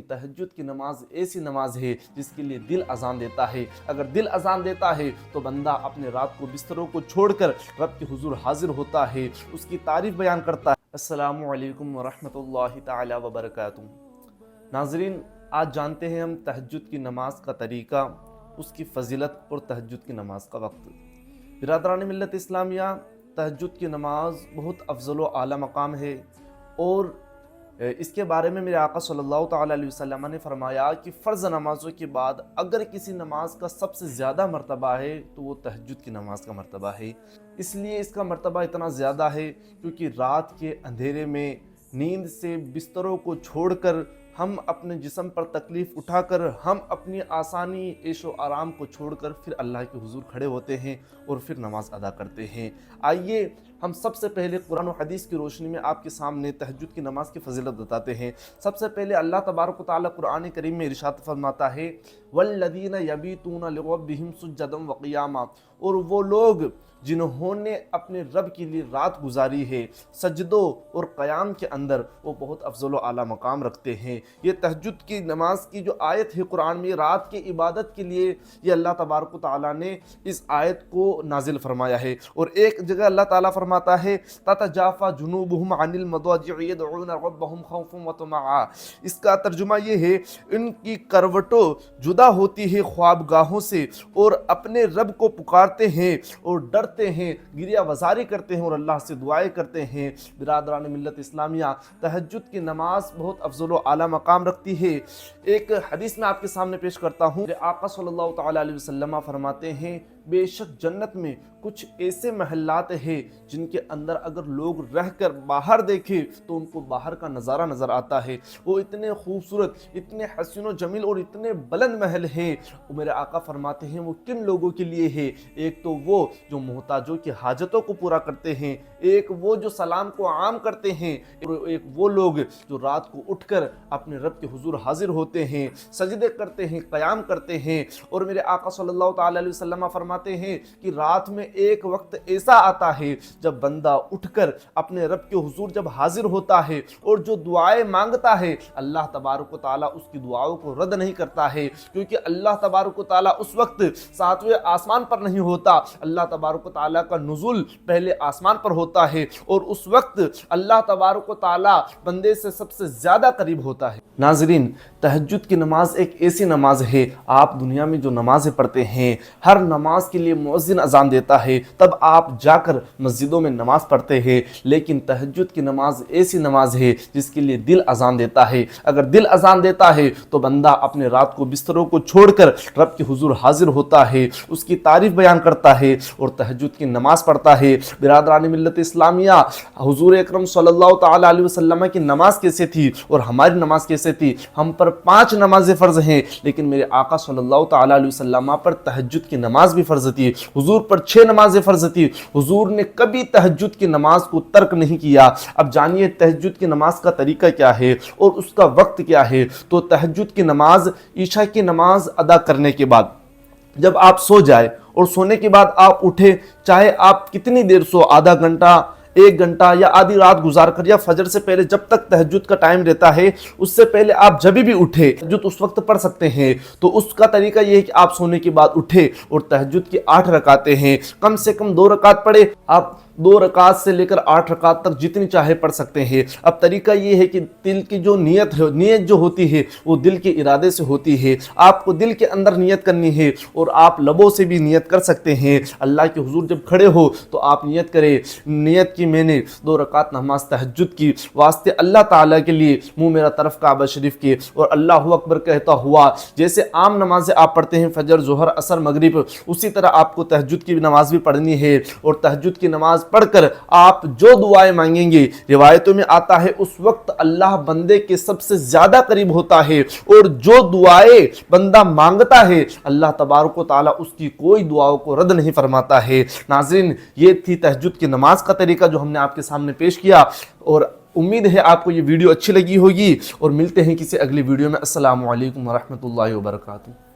تہجد کی نماز ایسی نماز ہے جس کے لیے دل اذان دیتا ہے۔ اگر دل اذان دیتا ہے تو بندہ اپنے رات کو بستروں کو چھوڑ کر رب کے حضور حاضر ہوتا ہے، اس کی تعریف بیان کرتا ہے۔ السلام علیکم ورحمۃ اللہ تعالی وبرکاتہ۔ ناظرین، آج جانتے ہیں ہم تہجد کی نماز کا طریقہ، اس کی فضیلت اور تہجد کی نماز کا وقت۔ برادران ملت اسلامیہ، تہجد کی نماز بہت افضل و اعلیٰ مقام ہے، اور اس کے بارے میں میرے آقا صلی اللہ تعالیٰ علیہ وسلم نے فرمایا کہ فرض نمازوں کے بعد اگر کسی نماز کا سب سے زیادہ مرتبہ ہے تو وہ تہجد کی نماز کا مرتبہ ہے۔ اس لیے اس کا مرتبہ اتنا زیادہ ہے کیونکہ رات کے اندھیرے میں نیند سے بستروں کو چھوڑ کر ہم اپنے جسم پر تکلیف اٹھا کر ہم اپنی آسانی عیش و آرام کو چھوڑ کر پھر اللہ کے حضور کھڑے ہوتے ہیں اور پھر نماز ادا کرتے ہیں۔ آئیے ہم سب سے پہلے قرآن و حدیث کی روشنی میں آپ کے سامنے تہجد کی نماز کی فضیلت بتاتے ہیں۔ سب سے پہلے اللہ تبارک و تعالیٰ قرآن کریم میں ارشاد فرماتا ہے وَالَّذِينَ يَبِيتُونَ لِرَبِّهِمْ سُجَّدًا وَقِيَامًا، اور وہ لوگ جنہوں نے اپنے رب کے لیے رات گزاری ہے سجدوں اور قیام کے اندر، وہ بہت افضل و اعلیٰ مقام رکھتے ہیں۔ یہ تہجد کی نماز کی جو آیت ہے قرآن میں رات کی عبادت کے لیے، یہ اللہ تبارک و تعالیٰ نے اس آیت کو نازل فرمایا ہے۔ اور ایک جگہ اللہ تعالیٰ فرماتا ہے تَتَجَافَى جُنُوبُهُمْ عَنِ الْمَضَاجِعِ يَدْعُونَ رَبَّهُمْ خَوْفًا وَطَمَعًا، اس کا ترجمہ یہ ہے ان کی کروٹوں جدا ہوتی ہے خوابگاہوں سے اور اپنے رب کو پکارتے ہیں اور ڈرتے ہیں، گریہ وزاری کرتے ہیں اور اللہ سے دعائیں کرتے ہیں۔ برادران ملت اسلامیہ، تہجد کی نماز بہت افضل و اعلیٰ مقام رکھتی ہے۔ ایک حدیث میں آپ کے سامنے پیش کرتا ہوں۔ آقا صلی اللہ تعالیٰ علیہ وسلم فرماتے ہیں بے شک جنت میں کچھ ایسے محلات ہیں جن کے اندر اگر لوگ رہ کر باہر دیکھیں تو ان کو باہر کا نظارہ نظر آتا ہے۔ وہ اتنے خوبصورت، اتنے حسین و جمیل اور اتنے بلند محل ہیں۔ میرے آقا فرماتے ہیں وہ کن لوگوں کے لیے ہے؟ ایک تو وہ جو محتاجوں کی حاجتوں کو پورا کرتے ہیں، ایک وہ جو سلام کو عام کرتے ہیں، اور ایک وہ لوگ جو رات کو اٹھ کر اپنے رب کے حضور حاضر ہوتے ہیں، سجدے کرتے ہیں، قیام کرتے ہیں۔ اور میرے آقا صلی اللہ تعالیٰ علیہ وسلم فرماتے ہیں کہ رات میں ایک وقت ایسا آتا ہے جب بندہ اٹھ کر اپنے رب کے حضور جب حاضر ہوتا ہے اور جو دعائیں مانگتا ہے اللہ تبارک و تعالیٰ اس کی دعاؤں کو رد نہیں کرتا ہے، کیونکہ اللہ تبارک و تعالیٰ اس وقت ساتویں آسمان پر نہیں ہوتا، اللہ تبارک و تعالیٰ کا نزول پہلے آسمان پر ہوتا ہے، اور اس وقت اللہ تبارک و تعالیٰ بندے سے سب سے زیادہ قریب ہوتا ہے۔ ناظرین، تہجد کی نماز ایک ایسی نماز ہے، آپ دنیا میں جو نمازیں پڑھتے ہیں ہر نماز کے لیے مؤذن اذان دیتا ہے، تب آپ جا کر مسجدوں میں نماز پڑھتے ہیں، لیکن تہجد کی نماز ایسی نماز ہے جس کے لیے دل اذان دیتا ہے۔ اگر دل اذان دیتا ہے تو بندہ اپنے رات کو بستروں کو چھوڑ کر رب کے حضور حاضر ہوتا ہے، اس کی تعریف بیان کرتا ہے اور تہجد کی نماز پڑھتا ہے۔ برادران ملت اسلامیہ، حضور اکرم صلی اللہ تعالیٰ علیہ وسلم کی نماز کیسے تھی اور ہماری نماز کیسے تھی؟ ہم پر 5 نمازیں فرض ہیں، لیکن میرے آقا صلی اللہ تعالیٰ علیہ وسلم پر تہجد کی نماز بھی فرض تھی، حضور پر 6 نمازیں فرض تھی، حضور نے کبھی تہجد کی نماز کو ترک نہیں کیا۔ اب جانیے تہجد کی نماز کا طریقہ کیا ہے اور اس کا وقت کیا ہے۔ تو تہجد کی نماز عشاء کی نماز ادا کرنے کے بعد جب آپ سو جائے اور سونے کے بعد آپ اٹھے، چاہے آپ کتنی دیر سو، آدھا گھنٹہ، 1 گھنٹہ یا آدھی رات گزار کر یا فجر سے پہلے، جب تک تہجد کا ٹائم رہتا ہے اس سے پہلے آپ جب بھی اٹھے تہجد اس وقت پڑھ سکتے ہیں۔ تو اس کا طریقہ یہ ہے کہ آپ سونے کے بعد اٹھے اور تہجد کی 8 رکعتیں ہیں، کم سے کم 2 رکعت پڑھے، آپ 2 رکعت سے لے کر 8 رکعت تک جتنی چاہے پڑھ سکتے ہیں۔ اب طریقہ یہ ہے کہ دل کی جو نیت جو ہوتی ہے وہ دل کے ارادے سے ہوتی ہے، آپ کو دل کے اندر نیت کرنی ہے، اور آپ لبوں سے بھی نیت کر سکتے ہیں۔ اللہ کے حضور جب کھڑے ہو تو آپ نیت کریں، نیت کی میں نے 2 رکعت نماز تہجد کی واسطے اللہ تعالیٰ کے لیے منہ میرا طرف کعبہ شریف کے اور اللہ اکبر کہتا ہوا، جیسے عام نمازیں آپ پڑھتے ہیں فجر، ظہر، عصر، مغرب، اسی طرح آپ کو تہجد کی نماز بھی پڑھنی ہے۔ اور تہجد کی نماز پڑھ کر آپ جو دعائیں مانگیں گے، روایتوں میں آتا ہے اس وقت اللہ بندے کے سب سے زیادہ قریب ہوتا ہے، اور جو دعائیں بندہ مانگتا ہے اللہ تبارک و تعالیٰ اس کی کوئی دعاؤں کو رد نہیں فرماتا ہے۔ ناظرین، یہ تھی تہجد کی نماز کا طریقہ جو ہم نے آپ کے سامنے پیش کیا، اور امید ہے آپ کو یہ ویڈیو اچھی لگی ہوگی، اور ملتے ہیں کسی اگلی ویڈیو میں۔ السلام علیکم ورحمۃ اللہ وبرکاتہ۔